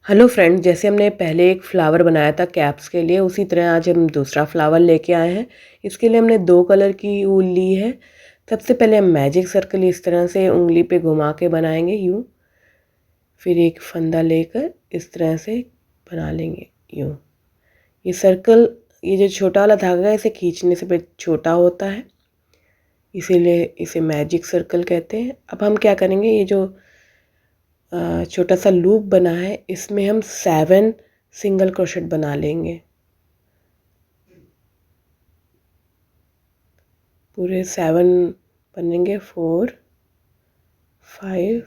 Hello friend, जैसे हमने पहले एक फ्लावर बनाया था कैप्स के लिए, उसी तरह आज हम दूसरा फ्लावर लेके आए हैं। इसके लिए हमने 2 कलर की ऊल ली है। सबसे पहले हम मैजिक सर्कल इस तरह से उंगली पे घुमा के बनाएंगे यूँ। फिर एक फंदा लेकर इस तरह से बना लेंगे यूँ। ये सर्कल, ये जो छोटा वाला धागा है, इसे खींचने से फिर छोटा होता है, इसीलिए इसे मैजिक सर्कल कहते हैं। अब हम क्या करेंगे, ये जो छोटा सा लूप बना है, इसमें हम 7 सिंगल क्रोशेट बना लेंगे। पूरे 7 बनेंगे। 4 5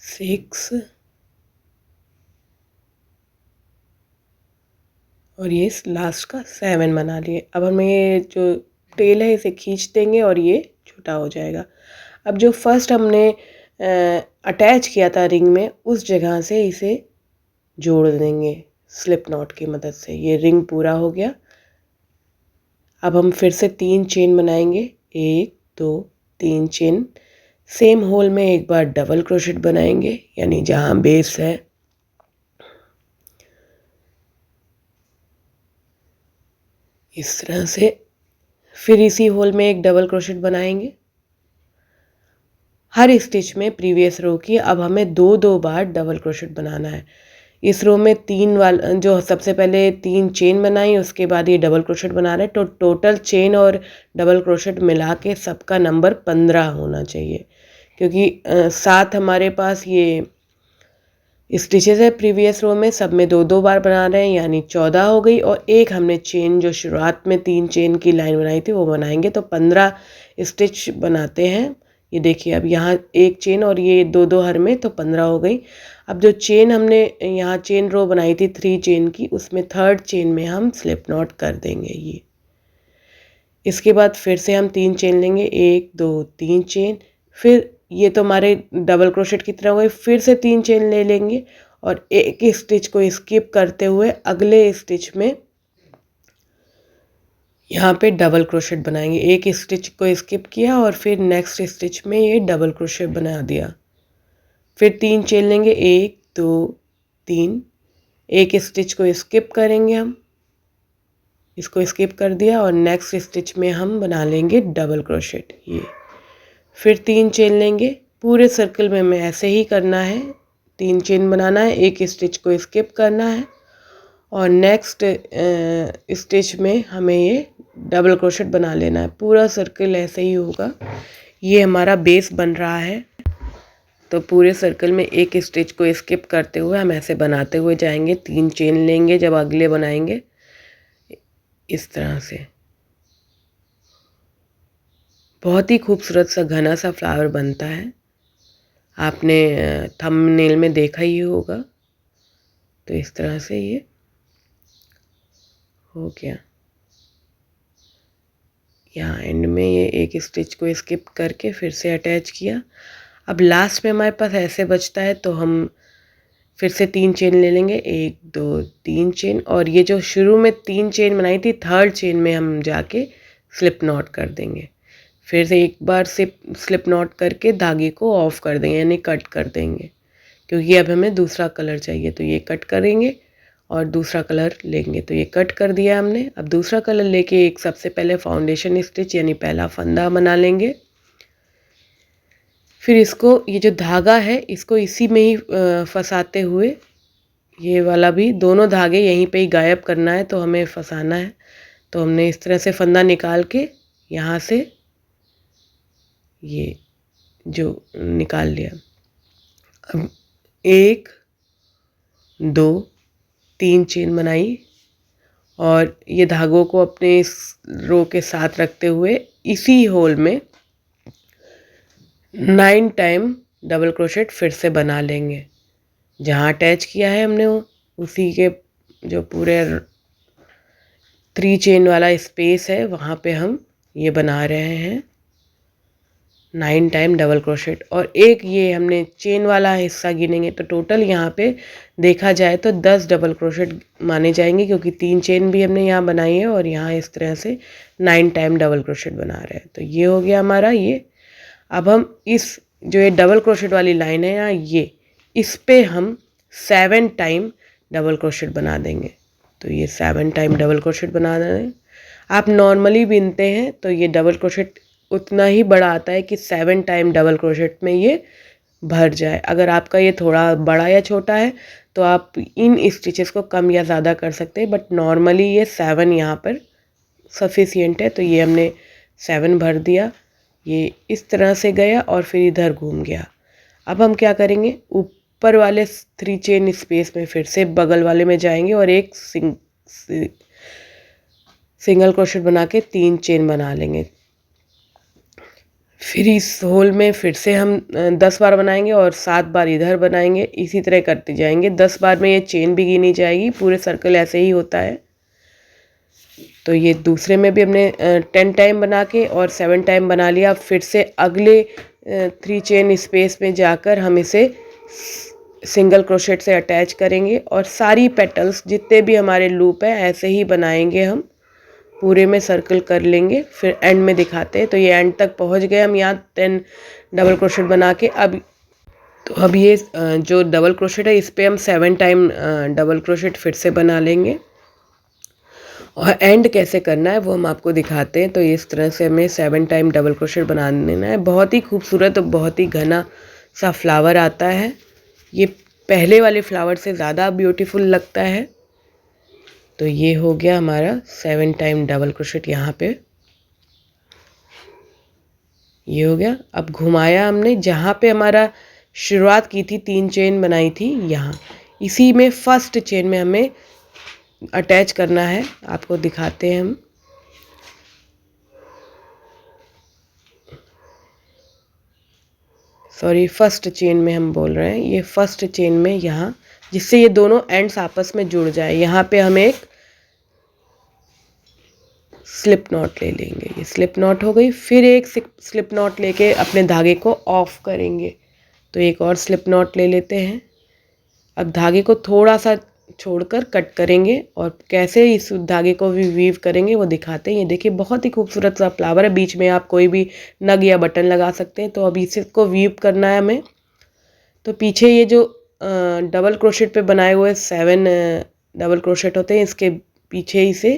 6 और ये लास्ट का 7 बना लिए। अब हमें ये जो टेल है इसे खींच देंगे और ये छोटा हो जाएगा। अब जो फर्स्ट हमने अटैच किया था रिंग में, उस जगह से इसे जोड़ देंगे स्लिप नॉट की मदद से। ये रिंग पूरा हो गया। अब हम फिर से 3 चेन बनाएंगे। 1 2 3 चेन। सेम होल में एक बार डबल क्रोशेट बनाएंगे, यानी जहाँ बेस है इस तरह से। फिर इसी होल में एक डबल क्रोशेट बनाएंगे हर स्टिच में प्रीवियस रो की। अब हमें 2 बार डबल क्रोशेट बनाना है। इस रो में 3 वाला, जो सबसे पहले 3 चेन बनाई, उसके बाद ये डबल क्रोशेट बना रहे हैं, तो टोटल चेन और डबल क्रोशेट मिला के सबका नंबर 15 होना चाहिए। क्योंकि 7 हमारे पास ये स्टिचेस है प्रीवियस रो में, सब में 2 बार बना रहे हैं, यानी 14 हो गई। और एक हमने चेन जो शुरुआत में 3 चेन की लाइन बनाई थी वो बनाएंगे, तो 15 स्टिच बनाते हैं। ये देखिए, अब यहाँ एक चेन और ये 2 हर में, तो 15 हो गई। अब जो चेन हमने यहाँ चेन रो बनाई थी 3 चेन की, उसमें 3rd चेन में हम स्लिप नॉट कर देंगे ये। इसके बाद फिर से हम 3 चेन लेंगे, 1 2 3 चेन। फिर ये तो हमारे डबल क्रोशेट की तरह हो गए। फिर से 3 चेन ले लेंगे और एक स्टिच को स्किप करते हुए अगले स्टिच में यहाँ पे डबल क्रोशेट बनाएंगे। एक स्टिच को स्किप किया और फिर नेक्स्ट स्टिच में ये डबल क्रोशेट बना दिया। फिर 3 चेन लेंगे, 1 2 3। एक स्टिच को स्किप करेंगे, हम इसको स्किप कर दिया और नेक्स्ट स्टिच में हम बना लेंगे डबल क्रोशेट ये। फिर 3 चेन लेंगे। पूरे सर्कल में हमें ऐसे ही करना है, 3 चेन बनाना है, एक स्टिच को स्किप करना है और नेक्स्ट स्टिच में हमें ये डबल क्रोशेट बना लेना है। पूरा सर्कल ऐसे ही होगा। ये हमारा बेस बन रहा है, तो पूरे सर्कल में एक स्टिच को स्किप करते हुए हम ऐसे बनाते हुए जाएंगे। 3 चेन लेंगे जब अगले बनाएंगे, इस तरह से। बहुत ही खूबसूरत सा घना सा फ्लावर बनता है, आपने थंबनेल में देखा ही होगा। तो इस तरह से ये हो गया। यहाँ एंड में ये एक स्टिच को स्किप करके फिर से अटैच किया। अब लास्ट में हमारे पास ऐसे बचता है, तो हम फिर से 3 चेन ले लेंगे, 1 2 3 चेन। और ये जो शुरू में 3 चेन बनाई थी, 3rd चेन में हम जाके स्लिप नॉट कर देंगे। फिर से एक बार से स्लिप नॉट करके धागे को ऑफ कर देंगे, यानी कट कर देंगे। क्योंकि अब हमें दूसरा कलर चाहिए, तो ये कट करेंगे और दूसरा कलर लेंगे। तो ये कट कर दिया हमने। अब दूसरा कलर लेके एक सबसे पहले फाउंडेशन स्टिच, यानी पहला फंदा बना लेंगे। फिर इसको, ये जो धागा है, इसको इसी में ही फंसाते हुए, ये वाला भी दोनों धागे यहीं पे ही गायब करना है, तो हमें फंसाना है। तो हमने इस तरह से फंदा निकाल के यहाँ से ये जो निकाल लिया। अब 1 2 3 चेन बनाई और ये धागों को अपने इस रो के साथ रखते हुए इसी होल में 9 टाइम डबल क्रोशेट फिर से बना लेंगे। जहाँ अटैच किया है हमने उसी के जो पूरे 3 चेन वाला स्पेस है, वहाँ पे हम ये बना रहे हैं 9 टाइम डबल क्रोशेट। और एक ये हमने चेन वाला हिस्सा गिनेंगे, तो टोटल यहाँ पे देखा जाए तो 10 डबल क्रोशेट माने जाएंगे, क्योंकि 3 चेन भी हमने यहाँ बनाई है और यहाँ इस तरह से 9 टाइम डबल क्रोशेट बना रहे हैं। तो ये हो गया हमारा ये। अब हम इस जो ये डबल क्रोशेट वाली लाइन है ना, ये इस पे हम 7 टाइम डबल क्रोशेट बना देंगे। तो ये 7 टाइम डबल क्रोशेट बना दें। आप नॉर्मली बिनते हैं तो ये डबल क्रोशेट उतना ही बड़ा आता है कि 7 टाइम डबल क्रोशेट में ये भर जाए। अगर आपका ये थोड़ा बड़ा या छोटा है तो आप इन स्टिचेस को कम या ज़्यादा कर सकते हैं, बट नॉर्मली ये 7 यहाँ पर सफिशिएंट है। तो ये हमने 7 भर दिया, ये इस तरह से गया और फिर इधर घूम गया। अब हम क्या करेंगे, ऊपर वाले 3 चेन स्पेस में फिर से बगल वाले में जाएंगे और एक सिंगल क्रोशेट बना के 3 चेन बना लेंगे। फिर इस होल में फिर से हम 10 बार बनाएंगे और 7 बार इधर बनाएंगे। इसी तरह करते जाएंगे। 10 बार में ये चेन भी गिनी जाएगी। पूरे सर्कल ऐसे ही होता है। तो ये दूसरे में भी हमने 10 टाइम बना के और 7 टाइम बना लिया। फिर से अगले 3 चेन स्पेस में जाकर हम इसे सिंगल क्रोशेट से अटैच करेंगे और सारी पेटल्स जितने भी हमारे लूप है ऐसे ही बनाएंगे। हम पूरे में सर्कल कर लेंगे, फिर एंड में दिखाते हैं। तो ये एंड तक पहुंच गए हम यहाँ 10 डबल क्रोशेट बना के। अब ये जो डबल क्रोशेट है इस पे हम 7 टाइम डबल क्रोशेट फिर से बना लेंगे और एंड कैसे करना है वो हम आपको दिखाते हैं। तो इस तरह से हमें 7 टाइम डबल क्रोशेट बना देना है। बहुत ही खूबसूरत और बहुत ही घना सा फ्लावर आता है। ये पहले वाले फ्लावर से ज़्यादा ब्यूटीफुल लगता है। तो ये हो गया हमारा 7 टाइम डबल क्रोशेट यहाँ पे, ये हो गया। अब घुमाया हमने जहाँ पे हमारा शुरुआत की थी, 3 चेन बनाई थी, यहाँ इसी में फर्स्ट चेन में हमें अटैच करना है। आपको दिखाते हैं हम। सॉरी, फर्स्ट चेन में हम बोल रहे हैं। ये फर्स्ट चेन में यहाँ, जिससे ये दोनों एंड्स आपस में जुड़ जाए, यहाँ पे हम एक स्लिप नॉट ले लेंगे। ये स्लिप नॉट हो गई। फिर एक स्लिप नॉट लेके अपने धागे को ऑफ करेंगे। तो एक और स्लिप नॉट ले लेते हैं। अब धागे को थोड़ा सा छोड़कर कट करेंगे और कैसे इस धागे को भी वीव करेंगे वो दिखाते हैं। ये देखिए बहुत ही खूबसूरत सा फ्लावर है। बीच में आप कोई भी नग या बटन लगा सकते हैं। तो अब इसको वीव करना है हमें। तो पीछे ये जो डबल क्रोशेट पे बनाए हुए 7 डबल क्रोशेट होते हैं, इसके पीछे इसे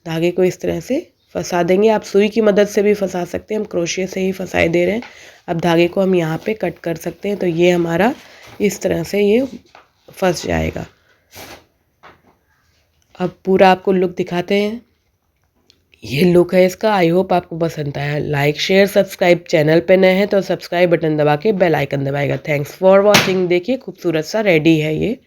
धागे को इस तरह से फंसा देंगे। आप सुई की मदद से भी फंसा सकते हैं, हम क्रोशिया से ही फंसाए दे रहे हैं। अब धागे को हम यहाँ पे कट कर सकते हैं। तो ये हमारा इस तरह से ये फंस जाएगा। अब पूरा आपको लुक दिखाते हैं। ये लुक है इसका। आई होप आपको पसंद आया। लाइक शेयर सब्सक्राइब, चैनल पे नए हैं तो सब्सक्राइब बटन दबा के बेल आइकन दबाएगा। Thanks for watching. देखिए खूबसूरत सा रेडी है ये।